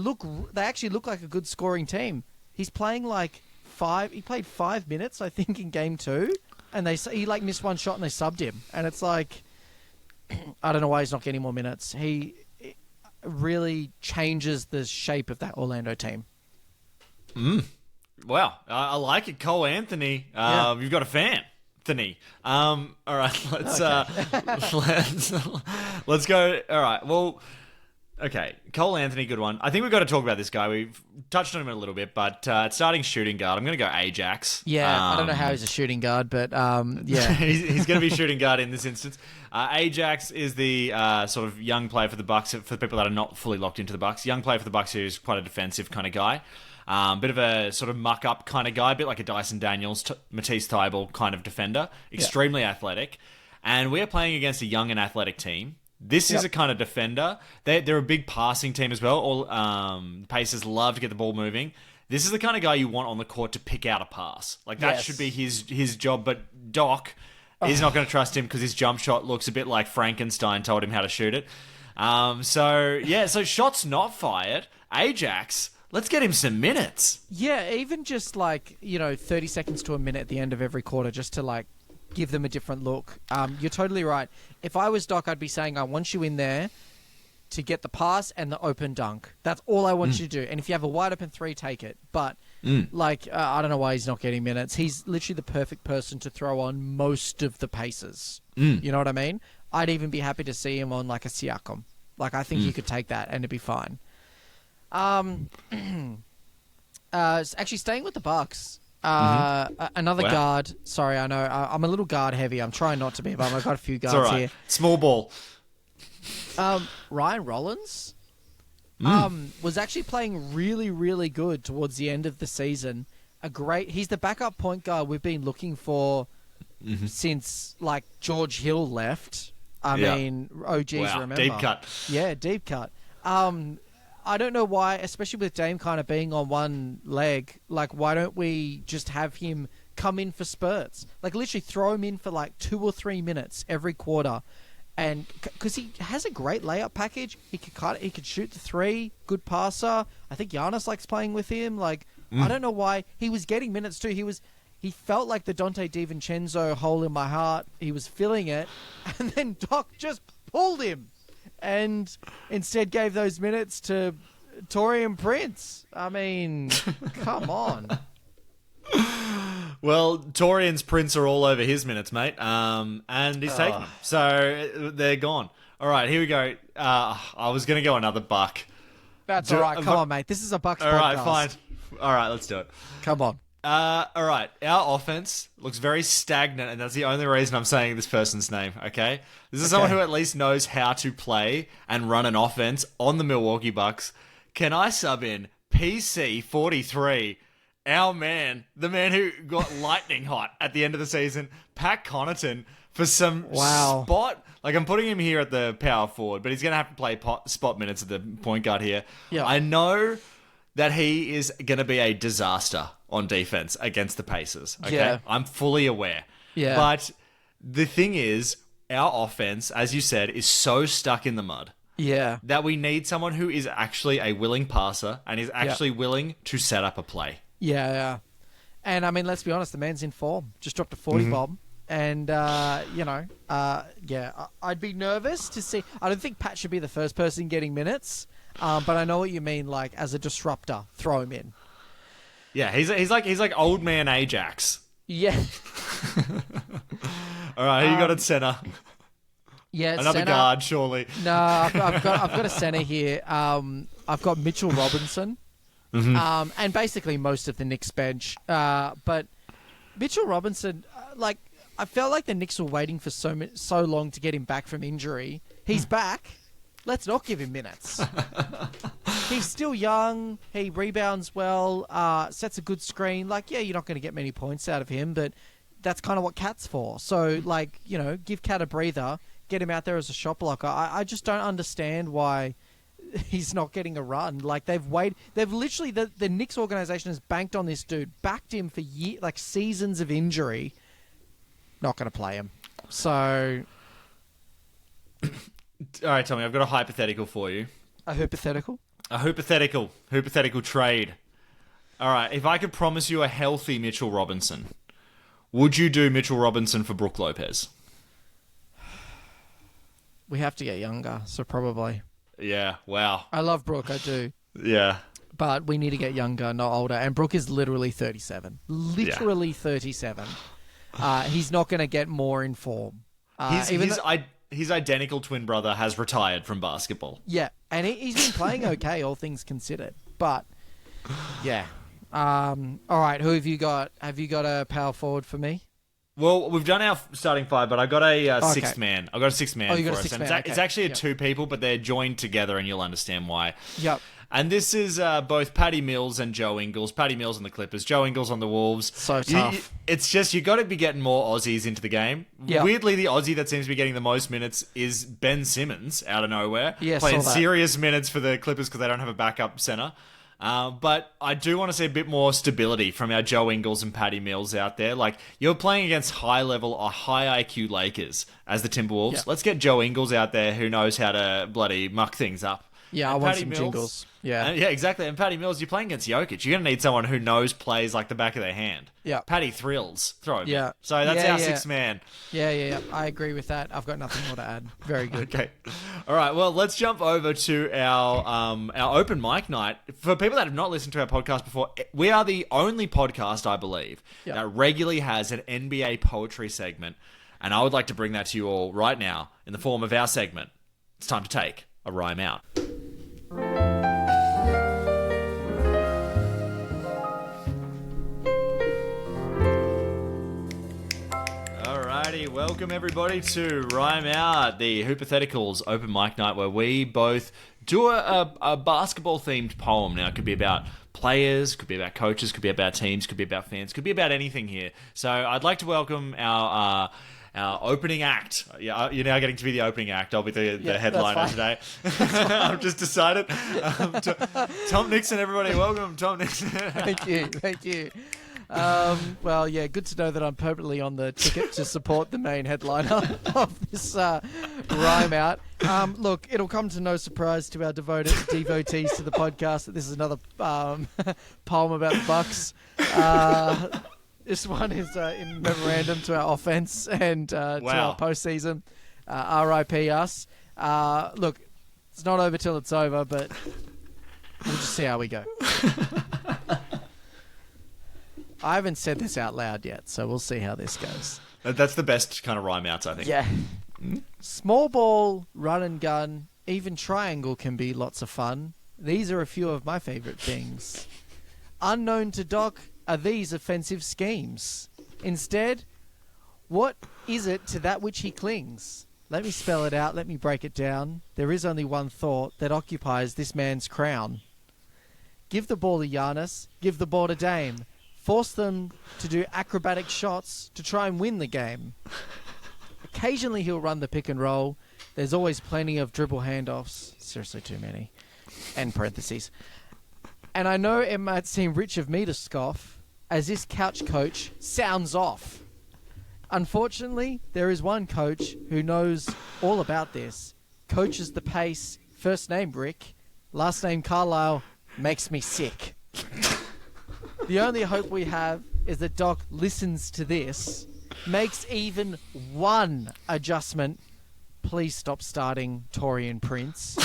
actually look like a good scoring team. He's playing he played 5 minutes, I think, in game 2, and he missed one shot and they subbed him. And it's I don't know why he's not getting more minutes. He really changes the shape of that Orlando team. Wow, I like it. Cole Anthony, you've got a fan. All right, let's go. All right, well, okay, Cole Anthony, good one. I think we've got to talk about this guy. We've touched on him a little bit, but starting shooting guard, I'm going to go Ajax. Yeah, I don't know how he's a shooting guard, but he's going to be shooting guard in this instance. Ajax is the sort of young player for the Bucks. For the people that are not fully locked into the Bucks, young player for the Bucks who's quite a defensive kind of guy. Bit of a sort of muck-up kind of guy, a bit like a Dyson Daniels, Matisse Thybulle kind of defender. Extremely athletic. And we are playing against a young and athletic team. This is a kind of defender. They're a big passing team as well. All Pacers love to get the ball moving. This is the kind of guy you want on the court to pick out a pass. That should be his job. But Doc is not going to trust him because his jump shot looks a bit like Frankenstein told him how to shoot it. So shots not fired. Ajax... Let's get him some minutes. Yeah, even just 30 seconds to a minute at the end of every quarter just to give them a different look. You're totally right. If I was Doc, I'd be saying, I want you in there. to get the pass and the open dunk. That's all I want you to do. And if you have a wide open three, take it. But I don't know why he's not getting minutes. He's literally the perfect person to throw on most of the paces. You know what I mean? I'd even be happy to see him on like a Siakam. Like, I think you could take that and it'd be fine. Actually, staying with the Bucks. Another guard. Sorry, I know I'm a little guard heavy. I'm trying not to be, but I've got a few guards here. Small ball. Ryan Rollins was actually playing really, really good towards the end of the season. He's the backup point guard we've been looking for since like George Hill left. I mean, remember? Deep cut. Yeah, deep cut. I don't know why, especially with Dame kind of being on one leg, like, why don't we just have him come in for spurts? Like, literally throw him in for, like, 2 or 3 minutes every quarter. And because he has a great layup package. He could shoot the three, good passer. I think Giannis likes playing with him. Like, I don't know why. He was getting minutes, too. He felt like the Dante DiVincenzo hole in my heart. He was filling it. And then Doc just pulled him. And instead gave those minutes to Taurean Prince. I mean, come on. Well, Taurean's Prince are all over his minutes, mate. And he's taken them. So they're gone. All right, here we go. I was going to go another buck. That's all right. Come on, mate. This is a Bucks podcast. All right, fine. All right, let's do it. Come on. All right, our offense looks very stagnant, and that's the only reason I'm saying this person's name, okay? This is someone who at least knows how to play and run an offense on the Milwaukee Bucks. Can I sub in PC43, our man, the man who got lightning hot at the end of the season, Pat Connaughton, for some spot? Like, I'm putting him here at the power forward, but he's going to have to play spot minutes at the point guard here. Yeah. I know that he is going to be a disaster on defense against the Pacers. Okay, yeah. I'm fully aware. Yeah. But the thing is, our offense, as you said, is so stuck in the mud. Yeah. That we need someone who is actually a willing passer and is actually willing to set up a play. Yeah. And I mean, let's be honest, the man's in form. Just dropped a 40 bomb. And, I'd be nervous to see. I don't think Pat should be the first person getting minutes. But I know what you mean, like, as a disruptor, throw him in. Yeah, he's like old man Ajax. Yeah. All right, who you got at center? Yeah, another center, guard, surely. No, I've got a center here. I've got Mitchell Robinson, and basically most of the Knicks bench. But Mitchell Robinson, I felt like the Knicks were waiting for so long to get him back from injury. He's back. Let's not give him minutes. He's still young. He rebounds well, sets a good screen. You're not going to get many points out of him, but that's kind of what Cat's for. So, give Cat a breather, get him out there as a shot blocker. I just don't understand why he's not getting a run. They've literally, the Knicks organization has banked on this dude, backed him for seasons of injury. Not going to play him. So... All right, Tommy, I've got a hypothetical for you. A hypothetical? A hypothetical trade. All right, if I could promise you a healthy Mitchell Robinson, would you do Mitchell Robinson for Brook Lopez? We have to get younger, so probably. Yeah, wow. I love Brook, I do. Yeah. But we need to get younger, not older. And Brook is literally 37. Literally 37. He's not going to get more in form. His identical twin brother has retired from basketball. Yeah, and he's been playing okay, all things considered. But, yeah. All right, who have you got? Have you got a power forward for me? Well, we've done our starting five, but I got a sixth man. I got a sixth man for us. It's actually two people, but they're joined together, and you'll understand why. Yep. And this is both Patty Mills and Joe Ingles. Patty Mills on the Clippers, Joe Ingles on the Wolves. So tough. It's just, you got to be getting more Aussies into the game. Yep. Weirdly, the Aussie that seems to be getting the most minutes is Ben Simmons out of nowhere. Yeah, playing serious minutes for the Clippers because they don't have a backup center. But I do want to see a bit more stability from our Joe Ingles and Patty Mills out there. You're playing against high-level or high IQ Lakers as the Timberwolves. Yep. Let's get Joe Ingles out there who knows how to bloody muck things up. Yeah, I want some jingles. Yeah. Yeah, exactly. And Patty Mills, you're playing against Jokic. You're going to need someone who knows plays like the back of their hand. Yeah. Patty thrills. Throw him. Yeah. So that's our sixth man. Yeah. I agree with that. I've got nothing more to add. Very good. Okay. All right. Well, let's jump over to our open mic night. For people that have not listened to our podcast before, we are the only podcast, I believe, that regularly has an NBA poetry segment. And I would like to bring that to you all right now in the form of our segment. It's time to take a rhyme out. Alrighty, welcome everybody to Rhyme Out, the Hoopatheticals open mic night where we both do a basketball-themed poem. Now, it could be about players, could be about coaches, could be about teams, could be about fans, could be about anything here. So I'd like to welcome our opening act. Yeah, you're now getting to be the opening act. I'll be the headliner today. I've just decided. Tom Nixon, everybody, welcome, Tom Nixon. Thank you. Well, yeah, good to know that I'm permanently on the ticket to support the main headliner of this rhyme out. Look, it'll come to no surprise to our devotees to the podcast that this is another poem about the Bucks. This one is in memorandum to our offense and to our postseason. RIP us. Look, it's not over till it's over, but we'll just see how we go. I haven't said this out loud yet, so we'll see how this goes. That's the best kind of rhyme outs, I think. Yeah. Small ball, run and gun, even triangle can be lots of fun. These are a few of my favourite things. Unknown to Doc are these offensive schemes. Instead, what is it to that which he clings? Let me spell it out, let me break it down. There is only one thought that occupies this man's crown. Give the ball to Giannis, give the ball to Dame. Force them to do acrobatic shots to try and win the game. Occasionally he'll run the pick and roll. There's always plenty of dribble handoffs. Seriously, too many. And parentheses. And I know it might seem rich of me to scoff, as this couch coach sounds off. Unfortunately, there is one coach who knows all about this. Coaches the pace, first name Rick, last name Carlisle, makes me sick. The only hope we have is that Doc listens to this, makes even one adjustment. Please stop starting Torian Prince.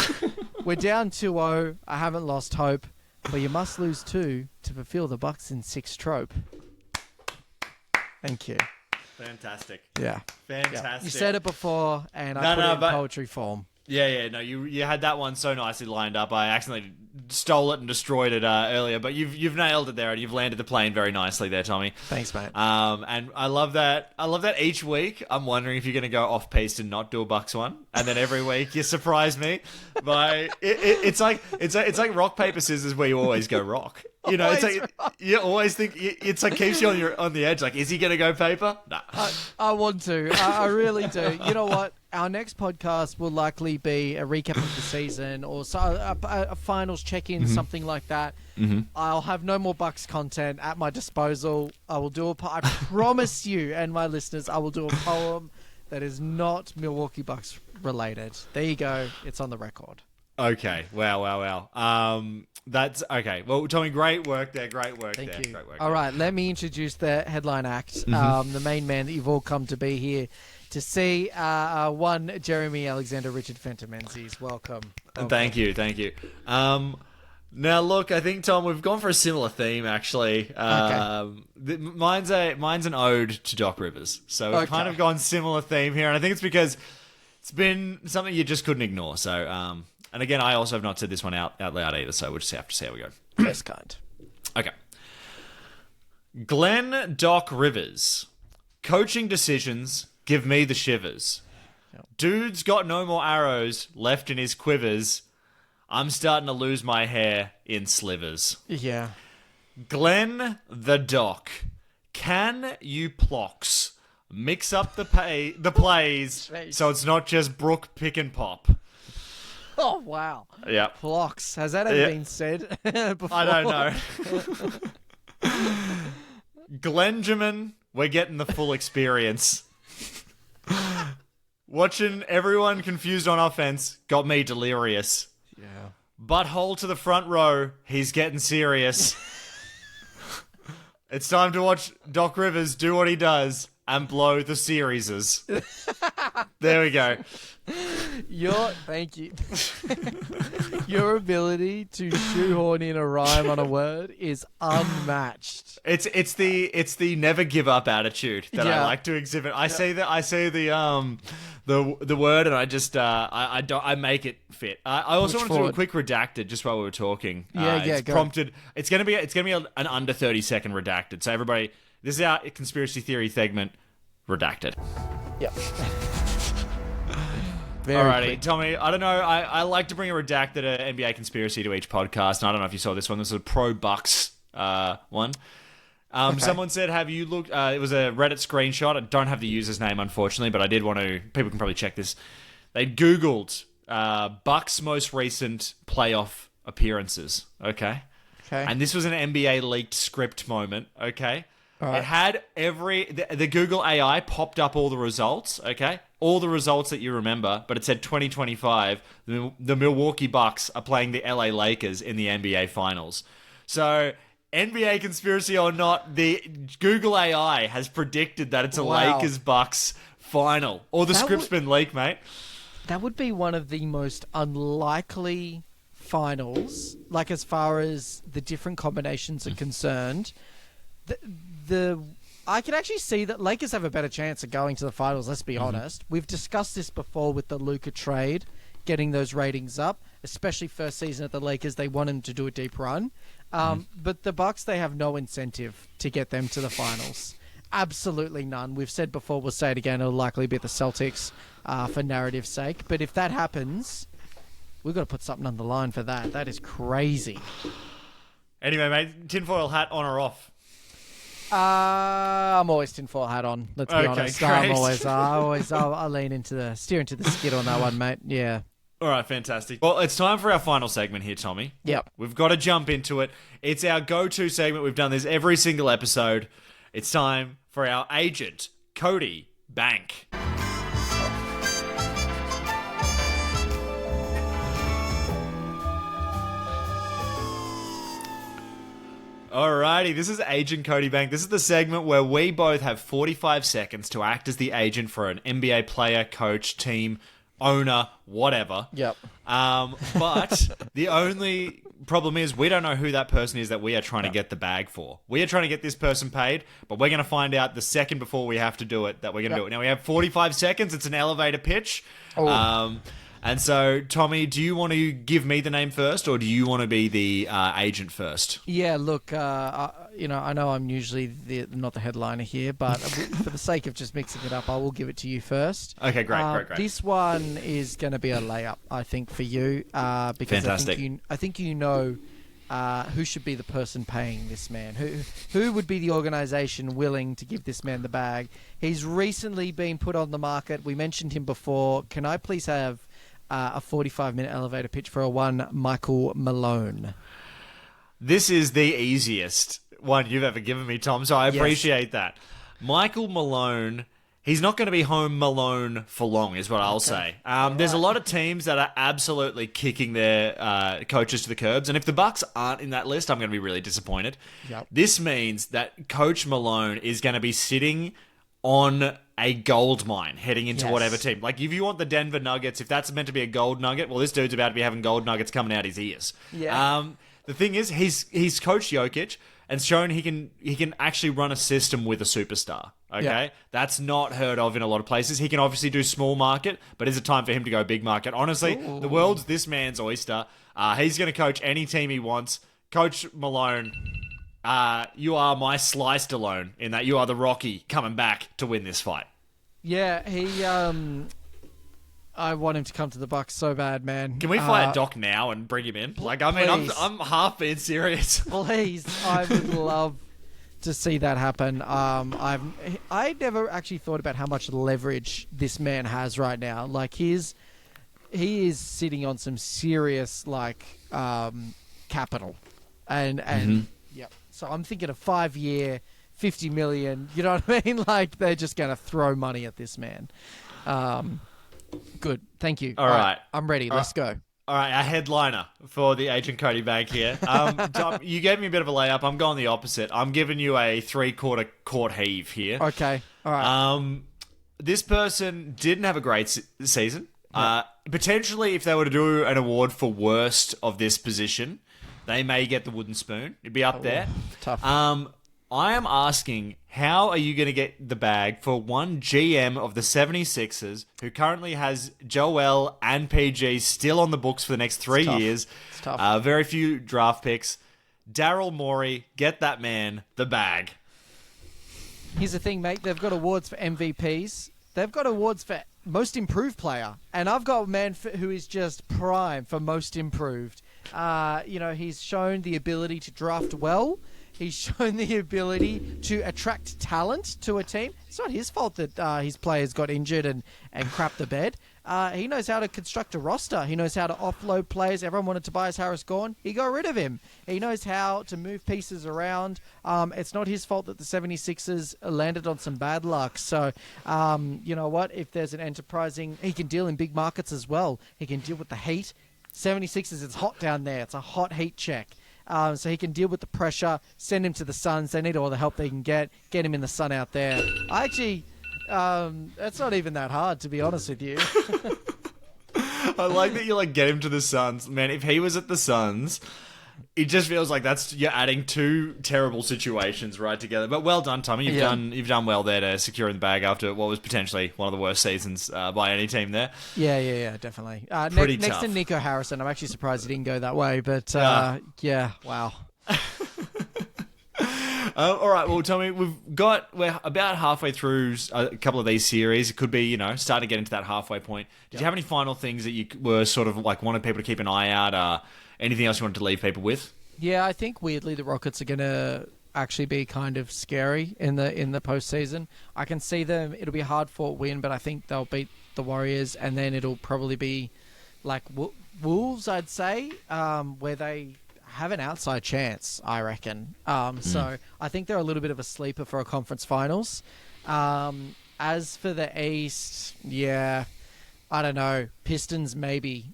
We're down 2-0. I haven't lost hope. But you must lose 2 to fulfill the Bucks in 6 trope. Thank you. Fantastic. Yeah. Fantastic. Yeah. You said it before, and I put it in poetry form. Yeah. No, you had that one so nicely lined up. I accidentally stole it and destroyed it earlier, but you've nailed it there, and you've landed the plane very nicely there, Tommy. Thanks, mate. And I love that. I love that each week I'm wondering if you're going to go off piste and not do a Bucks one, and then every week you surprise me by it's like rock paper scissors where you always go rock. You know, it's like you always think it's like keeps you on the edge. Like, is he going to go paper? No. I want to. I really do. You know what? Our next podcast will likely be a recap of the season or a finals check-in, something like that. Mm-hmm. I'll have no more Bucks content at my disposal. I will do I promise you and my listeners, I will do a poem that is not Milwaukee Bucks related. There you go. It's on the record. Okay. Wow. That's okay. Well, Tommy, great work there. Great work there. Thank you. Great work all right, let me introduce the headline act. The main man that you've all come to be here to see. One, Jeremy Alexander, Richard Fenton Menzies. Welcome. Thank you. Now, look, I think, Tom, we've gone for a similar theme, actually. Okay. Mine's an ode to Doc Rivers. So we've kind of gone similar theme here, and I think it's because it's been something you just couldn't ignore. So, and again, I also have not said this one out loud either, so we'll just have to see how we go. Best kind. Okay. Glenn Doc Rivers. Coaching decisions give me the shivers. Yep. Dude's got no more arrows left in his quivers. I'm starting to lose my hair in slivers. Yeah. Glenn the Doc. Can you plox mix up the plays so it's not just Brook pick and pop? Oh, wow. Yeah. Plox. Has that ever been said before? I don't know. Glenjamin, we're getting the full experience. Watching everyone confused on offense got me delirious. Yeah. butthole to the front row. He's getting serious. It's time to watch Doc Rivers do what he does and blow the serieses. There we go. Thank you. Your ability to shoehorn in a rhyme on a word is unmatched. It's the never give up attitude that I like to exhibit. I say the word and I just I make it fit. I also want to do a quick redacted just while we were talking. It's prompted. It's gonna be an under 30-second redacted. So everybody, this is our conspiracy theory segment. Redacted. Yep. Alrighty, quick. Tommy, I don't know. I like to bring a redacted NBA conspiracy to each podcast, and I don't know if you saw this one. This is a pro Bucks one. Okay. Someone said, have you looked... it was a Reddit screenshot. I don't have the user's name, unfortunately, but I did want to... People can probably check this. They Googled Bucks' most recent playoff appearances, okay? And this was an NBA leaked script moment, okay? Right. It had the Google AI popped up all the results, okay? All the results that you remember, but it said 2025, the Milwaukee Bucks are playing the LA Lakers in the NBA Finals. So, NBA conspiracy or not, the Google AI has predicted that it's a Lakers-Bucks final. Or the script's been leaked, mate. That would be one of the most unlikely finals, like as far as the different combinations are concerned. I can actually see that Lakers have a better chance of going to the finals, let's be honest. We've discussed this before with the Luka trade, getting those ratings up, especially first season at the Lakers. They want him to do a deep run. But the Bucks, they have no incentive to get them to the finals. Absolutely none. We've said before, we'll say it again, it'll likely be the Celtics for narrative's sake. But if that happens, we've got to put something on the line for that. That is crazy. Anyway, mate, tinfoil hat on or off? I'm always tinfoil hat on. Let's be honest. Great. I'll steer into the skid on that one, mate. Yeah. All right, fantastic. Well, it's time for our final segment here, Tommy. Yep. We've got to jump into it. It's our go-to segment. We've done this every single episode. It's time for our agent, Cody Bank. Alrighty, this is Agent Cody Bank. This is the segment where we both have 45 seconds to act as the agent for an NBA player, coach, team, owner, whatever. Yep. But the only problem is we don't know who that person is that we are trying to get the bag for. We are trying to get this person paid, but we're going to find out the second before we have to do it that we're going to do it. Now, we have 45 seconds. It's an elevator pitch. Oh. And so, Tommy, do you want to give me the name first, or do you want to be the agent first? Yeah, look, I know I'm usually not the headliner here, but for the sake of just mixing it up, I will give it to you first. Okay, great. This one is going to be a layup, I think, for you, because fantastic. I think you know who should be the person paying this man. Who would be the organisation willing to give this man the bag? He's recently been put on the market. We mentioned him before. Can I please have a 45-minute elevator pitch for one Michael Malone? This is the easiest one you've ever given me, Tom, so I appreciate that. Michael Malone, he's not going to be home Malone for long, is what I'll say. There's a lot of teams that are absolutely kicking their coaches to the curbs, and if the Bucks aren't in that list, I'm going to be really disappointed. Yep. This means that Coach Malone is going to be sitting on a gold mine heading into whatever team. Like, if you want the Denver Nuggets, if that's meant to be a gold nugget, well, this dude's about to be having gold nuggets coming out his ears. Yeah. The thing is, he's coached Jokic and shown he can actually run a system with a superstar. Okay? Yeah. That's not heard of in a lot of places. He can obviously do small market, but is it time for him to go big market? Honestly, the world's this man's oyster. He's going to coach any team he wants. Coach Malone, you are my sliced alone in that you are the Rocky coming back to win this fight. Yeah, I want him to come to the Bucks so bad, man. Can we fire Doc now and bring him in? Like, I mean, I'm half being serious. Please, I would love to see that happen. I never actually thought about how much leverage this man has right now. Like, he is sitting on some serious capital, and yeah. So I'm thinking a 5-year, $50 million. You know what I mean? Like, they're just going to throw money at this man. Good. Thank you. All right. I'm ready. Let's go. All right, a headliner for the Agent Cody Bank here. Tom, you gave me a bit of a layup. I'm going the opposite. I'm giving you a 3/4 court heave here. Okay, all right. This person didn't have a great season. Potentially, if they were to do an award for worst of this position, they may get the wooden spoon. It'd be up there. Tough. I am asking, how are you going to get the bag for one GM of the 76ers who currently has Joel and PG still on the books for the next 3 years? It's tough. Very few draft picks. Darryl Morey, get that man the bag. Here's the thing, mate. They've got awards for MVPs. They've got awards for most improved player. And I've got a man who is just prime for most improved. He's shown the ability to draft well. He's shown the ability to attract talent to a team. It's not his fault that his players got injured and crapped the bed. He knows how to construct a roster. He knows how to offload players. Everyone wanted Tobias Harris gone. He got rid of him. He knows how to move pieces around. It's not his fault that the 76ers landed on some bad luck. So, you know what? If there's an enterprising... He can deal in big markets as well. He can deal with the heat. 76ers, it's hot down there. It's a hot heat check. So he can deal with the pressure, send him to the Suns. They need all the help they can get him in the sun out there. It's not even that hard, to be honest with you. I like that you get him to the Suns. Man, if he was at the Suns, it just feels like you're adding two terrible situations right together. But well done, Tommy. You've done well there to secure in the bag after what was potentially one of the worst seasons by any team there. Yeah, definitely. Pretty next tough. to Nico Harrison, I'm actually surprised he didn't go that way. But wow. All right, well, Tommy, we're about halfway through a couple of these series. It could be, starting to get into that halfway point. Did you have any final things that you were sort of wanted people to keep an eye out? Anything else you wanted to leave people with? Yeah, I think weirdly the Rockets are going to actually be kind of scary in the postseason. I can see them. It'll be a hard-fought win, but I think they'll beat the Warriors, and then it'll probably be like Wolves, I'd say, where they have an outside chance, I reckon. So I think they're a little bit of a sleeper for a conference finals. As for the East, yeah, I don't know. Pistons maybe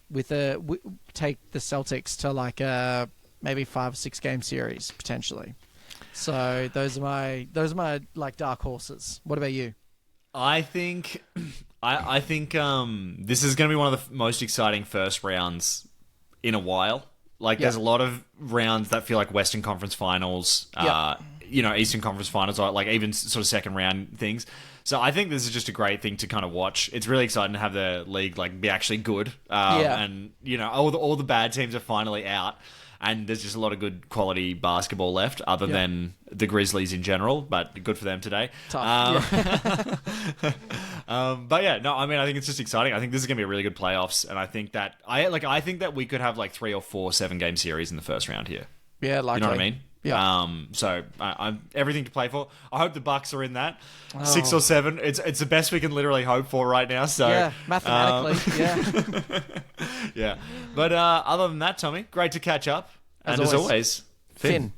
take the Celtics to maybe 5 or 6 game series potentially. So those are my dark horses. What about you? I think this is going to be one of the most exciting first rounds in a while. There's a lot of rounds that feel like Western Conference Finals, Eastern Conference Finals, or even sort of second round things. So I think this is just a great thing to kind of watch. It's really exciting to have the league be actually good. And all the bad teams are finally out, and there's just a lot of good quality basketball left, other than the Grizzlies in general. But good for them today. Tough. But yeah, no, I mean, I think it's just exciting. I think this is going to be a really good playoffs, and I think that I think that we could have 3 or 4 7-game series in the first round here. Yeah, likely. You know what I mean? Yeah. So I'm everything to play for. I hope the Bucks are in that 6 or 7. It's the best we can literally hope for right now. So yeah, mathematically, yeah. Yeah. But other than that, Tommy, great to catch up. As always, Finn.